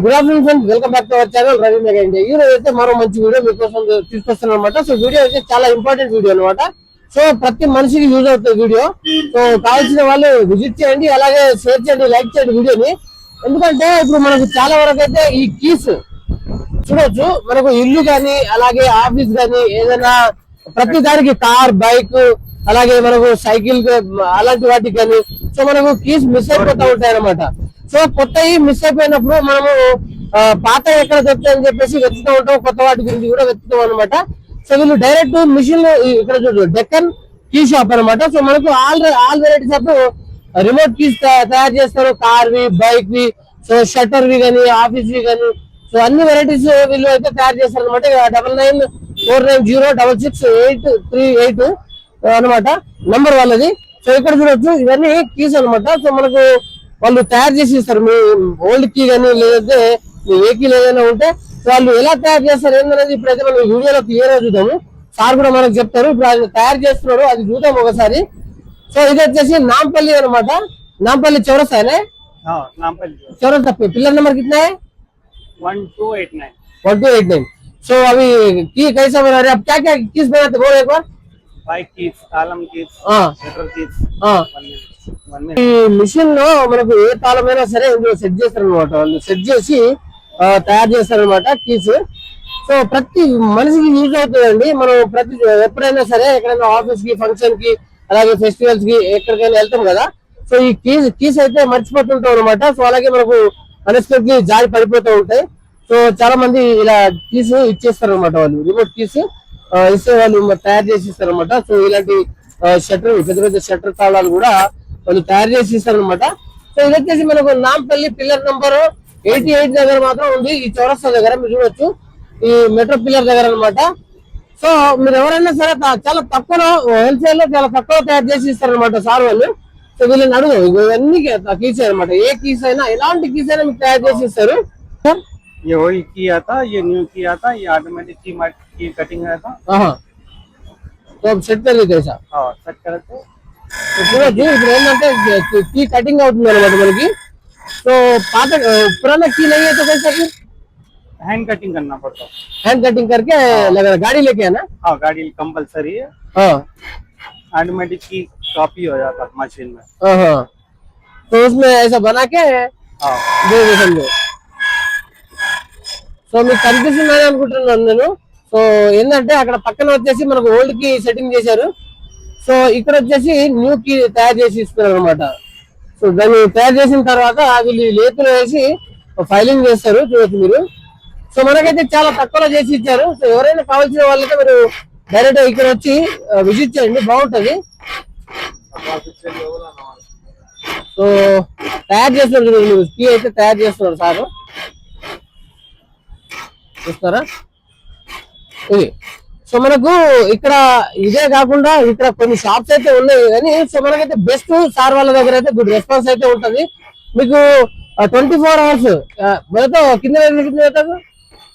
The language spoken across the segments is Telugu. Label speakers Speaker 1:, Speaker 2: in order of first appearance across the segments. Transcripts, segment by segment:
Speaker 1: Good afternoon friends, welcome back to our channel Ravi mega India. ఈ రోజు అయితే మరో మంచి వీడియో మీకోసం తీసుకొస్తాను అనమాట. సో వీడియో అయితే చాలా ఇంపార్టెంట్ వీడియో అనమాట. సో ప్రతి మనిషికి యూజ్ అవుతుంది వీడియో. సో కావాల్సిన వాళ్ళు విజిట్ చేయండి, అలాగే షేర్ చేయండి, లైక్ చేయండి వీడియోని. ఎందుకంటే ఇప్పుడు మనకు చాలా వరకు అయితే ఈ కీస్ చూడొచ్చు. మనకు ఇల్లు కానీ అలాగే ఆఫీస్ కానీ ఏదైనా ప్రతి దానికి కార్, బైక్, అలాగే మనకు సైకిల్ అలాంటి వాటికి కానీ సో మనకు కీస్ మిస్ అయిపోతూ ఉంటాయి అనమాట. సో కొత్తవి మిస్ అయిపోయినప్పుడు మనము పాత ఎక్కడ దొరుకుతాయని చెప్పేసి వెతుకుతూ ఉంటాం, కొత్త వాటి గురించి కూడా వెతుకుతాం అనమాట. సో వీళ్ళు డైరెక్ట్ మిషన్ ఇక్కడ చూడు డెక్కన్ కీ షాప్ అనమాట. సో మనకు all varieties of remote keys తయారు చేస్తారు, కార్ వి, బైక్ వి, సో షట్టర్ వి కానీ, ఆఫీస్ వి కానీ, సో అన్ని వెరైటీస్ వీళ్ళు అయితే తయారు చేస్తారు అనమాట. 9949066838 అనమాట నంబర్ వాళ్ళది. సో ఇక్కడ చూడొచ్చు ఇవన్నీ కీస్ అనమాట. సో మనకు వాళ్ళు తయారు చేసి ఇస్తారు. మీ ఓల్డ్ కీ కానీ లేదంటే మీ ఏ కీ ఏదైనా ఉంటే వాళ్ళు ఎలా తయారు చేస్తారు ఏంటనేది ఇప్పుడైతే మనం వీడియోలో క్లియర్ గా చూద్దాము. సార్ కూడా మనకు చెప్తారు. ఇప్పుడు అది తయారు చేస్తున్నారు, అది చూద్దాం ఒకసారి. సో ఇది వచ్చేసి నాంపల్లి అనమాట. నాంపల్లి చౌరస్తా చౌరస్తా पिलर नंबर कितना है?
Speaker 2: 1289.
Speaker 1: 1289. सो अभी की कैसा बना रहे? अब क्या क्या किस बनाते बोलो एक बार.
Speaker 2: बाइक कीज, तालम कीज, शटर कीज.
Speaker 1: ఈ మిషన్ లో మనకు ఏ తాళమైనా సరే ఇందులో సెట్ చేస్తారు అనమాట. వాళ్ళు సెట్ చేసి తయారు చేస్తారు అనమాట కీస్. సో ప్రతి మనిషికి యూజ్ అవుతుందండి. మనం ఎప్పుడైనా సరే ఎక్కడైనా ఆఫీస్ కి, ఫంక్షన్ కి, అలాగే ఫెస్టివల్స్ కి ఎక్కడికైనా వెళ్తాం కదా. సో ఈ కీస్ అయితే మర్చిపోతుంటాం అనమాట. సో అలాగే మనకు అన్ఎక్స్పెక్ట్ గా జారి పడిపోతూ ఉంటాయి. సో చాలా మంది ఇలా కీస్ ఇచ్చేస్తారు అనమాట. వాళ్ళు రిమోట్ కీస్ ఇస్తే వాళ్ళు తయారు చేసి ఇస్తారు అనమాట. సో ఇలాంటి షట్టర్, పెద్ద పెద్ద షట్టర్ తాళాలు కూడా వాళ్ళు తయారు చేసి ఇస్తారు అనమాట. సో ఇది వచ్చేసి మనకు నాంపల్లి పిల్లర్ నంబర్ 88 దగ్గర మాత్రం ఉంది. ఈ చౌరస్తా దగ్గర మీరు చూడొచ్చు, ఈ మెట్రో పిల్లర్ దగ్గర అనమాట. సో మీరు ఎవరైనా సరే చాలా తక్కువ హోల్సేల్ లో చాలా తక్కువ తయారు చేసి ఇస్తారు అనమాట సార్ వాళ్ళు. సో వీళ్ళని అడుగు ఇవన్నీ కీస్ అనమాట. ఏ కీస్ అయినా ఎలాంటి కీస్ అయినా మీకు తయారు చేసి ఇస్తారు.
Speaker 2: ये ओल्ड की आता, ये न्यू की आता, ये ऑटोमेटिक की कटिंग आता.
Speaker 1: तो अब सेट कर लेते हैं
Speaker 2: सेट करते.
Speaker 1: చూడొచ్చు ఇప్పుడు ఏంటంటే కీ కటింగ్ అవుతుంది అనమాట మనకి. సో పాత పురాना की नहीं है तो कैसा फिर
Speaker 2: हैंड कटिंग करना पड़ता है.
Speaker 1: हैंड कटिंग करके लगाना, गाड़ी लेके आना.
Speaker 2: हाँ, गाड़ी कंपलसरी है. ऑटोमेटिक की कॉपी हो जाता है मशीन में.
Speaker 1: तो उसमें ऐसा बना के दे दे समझो. సో మీకు కనిపిస్తుందని అనుకుంటున్నాను నేను. సో ఏంటంటే అక్కడ పక్కన వచ్చేసి మనకు ఓల్డ్ కి సెట్టింగ్ చేశారు. సో ఇక్కడ వచ్చేసి న్యూ కి తయారు చేసి ఇస్తున్నారు అనమాట. సో దాన్ని తయారు చేసిన తర్వాత వీళ్ళు లేతులు వేసి ఫైలింగ్ చేస్తారు, చూడొచ్చు మీరు. సో మనకైతే చాలా తక్కువలో చేసి ఇచ్చారు. సో ఎవరైనా కావాల్సిన వాళ్ళైతే మీరు డైరెక్ట్ ఇక్కడ వచ్చి విజిట్ చేయండి, బాగుంటది. సో తయారు చేస్తున్నారు చూడండి, కీ అయితే తయారు చేస్తున్నారు సారు, చూస్తారా ఇది. సో మనకు ఇక్కడ ఇదే కాకుండా ఇక్కడ కొన్ని షాప్స్ అయితే ఉన్నాయి కానీ సో మనకైతే బెస్ట్ సార్ వాళ్ళ దగ్గర అయితే గుడ్ రెస్పాన్స్ అయితే ఉంటది. మీకు 24 hours बोले कितने बजे कितने रहता है?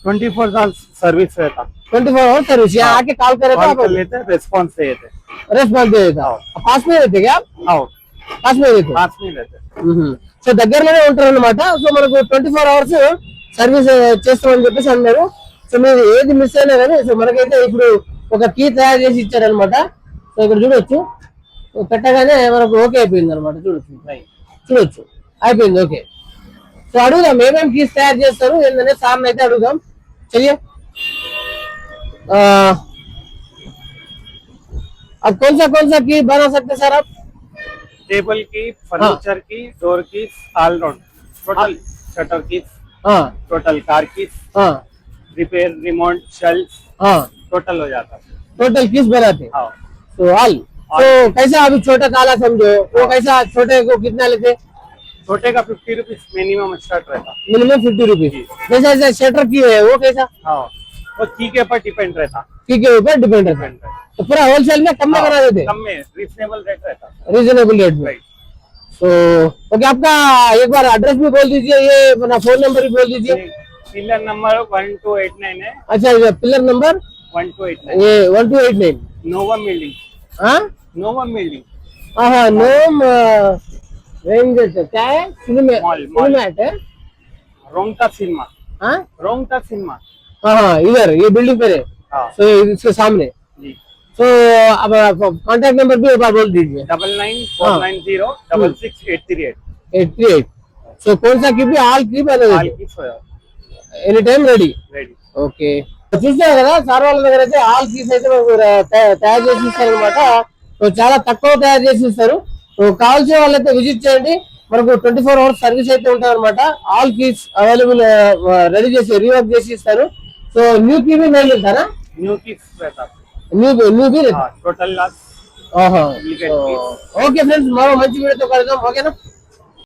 Speaker 2: 24 hours सर्विस रहता.
Speaker 1: 24 hours सर्विस. यहाँ आके कॉल करे तो आप
Speaker 2: लेते, रेस्पॉन्स देते.
Speaker 1: रेस्पॉन्स दे देता. पास में रहते क्या आप? पास में रहते.
Speaker 2: पास में रहते.
Speaker 1: సో దగ్గరలోనే ఉంటారు అనమాట. సో మనకు 24 hours సర్వీస్ చేస్తామని చెప్పేసి అన్నారు. సో మీరు ఏది మిస్ అయినా కానీ సో మనకైతే ఇప్పుడు ఒక కీ తయారు చేసి ఇచ్చారనమాట. సో ఇక్కడ చూడొచ్చు, పెట్టగానే మనకు ఓకే అయిపోయింది అనమాట. చూడొచ్చు అయిపోయింది ఓకే. సో అడుగుదాం ఏమేమి కీస్ తయారు చేస్తారు ఏంటనే సార్ని అయితే అడుగుదాం. చలియే अब कौन सा की बना सकते सर आप?
Speaker 2: टेबल की, फर्नीचर की, डोर की, ऑल राउंड टोटल, शटर की, टोटल कार की, रिपेयर, रिमोट, शेल्फ, टोटल हो जाता है.
Speaker 1: टोटल किस बनाते? तो ऑल. तो कैसा अभी छोटा ताला समझो, वो कैसा छोटे को कितना लेते?
Speaker 2: छोटे का 50 रुपीज मिनिमम स्टार्ट रहता.
Speaker 1: Minimum 50 rupees. जैसा शटर की है वो कैसा?
Speaker 2: वो की के ऊपर डिपेंड रहता.
Speaker 1: की के ऊपर डिपेंड रहता. तो पूरा होलसेल में कम में बना देते?
Speaker 2: कम में, रीजनेबल रेट रहता.
Speaker 1: रीजनेबल रेट में. तो ओके, आपका एक बार एड्रेस भी बोल दीजिए, ये अपना फोन नंबर भी बोल दीजिए.
Speaker 2: पिलर नंबर 1289 है.
Speaker 1: अच्छा, पिलर नंबर
Speaker 2: 1289.
Speaker 1: ये 1289
Speaker 2: नोवा बिल्डिंग.
Speaker 1: हाँ,
Speaker 2: नोवा बिल्डिंग.
Speaker 1: हाँ नोम रेंज क्या है? सिनेमैट है.
Speaker 2: रोंगटा सिनेमा,
Speaker 1: हाँ
Speaker 2: रोंगटा सिनेमा।
Speaker 1: हाँ इधर ये बिल्डिंग पे है
Speaker 2: हाँ
Speaker 1: सो इसके सामने
Speaker 2: जी।
Speaker 1: सो अब कांटेक्ट नंबर भी एक बार बोल दीजिए
Speaker 2: 9949066838।
Speaker 1: 88 సో कौन सा कीप ఆల్ కీప్
Speaker 2: ऑल
Speaker 1: అనేది
Speaker 2: keeps
Speaker 1: any time ready
Speaker 2: ready.
Speaker 1: Okay చూసారు కదా సార్ వాళ్ళ దగ్గర అయితే ఆల్ కీస్ అయితే మనకు తయారు చేసి ఇస్తారు అనమాట సో చాలా తక్కువ తయారు చేసి ఇస్తారు సో కావాల్సిన వాళ్ళైతే విజిట్ చేయండి మనకు 24 అవర్స్ సర్వీస్ అయితే ఉంటుంది అనమాట ఆల్ కీస్ అవైలబుల్ రెడీ చేసి రీవర్క్ చేసి ఇస్తారు సో న్యూ కీ भी नहीं मिलता ना
Speaker 2: न्यू कीप्स रहता है।
Speaker 1: న్యూ भी रहता
Speaker 2: हाँ, टोटल लॉस।
Speaker 1: ఓకే ఫ్రెండ్స్ మరో మంచి వీడియోతో కలుద్దాం ఓకేనా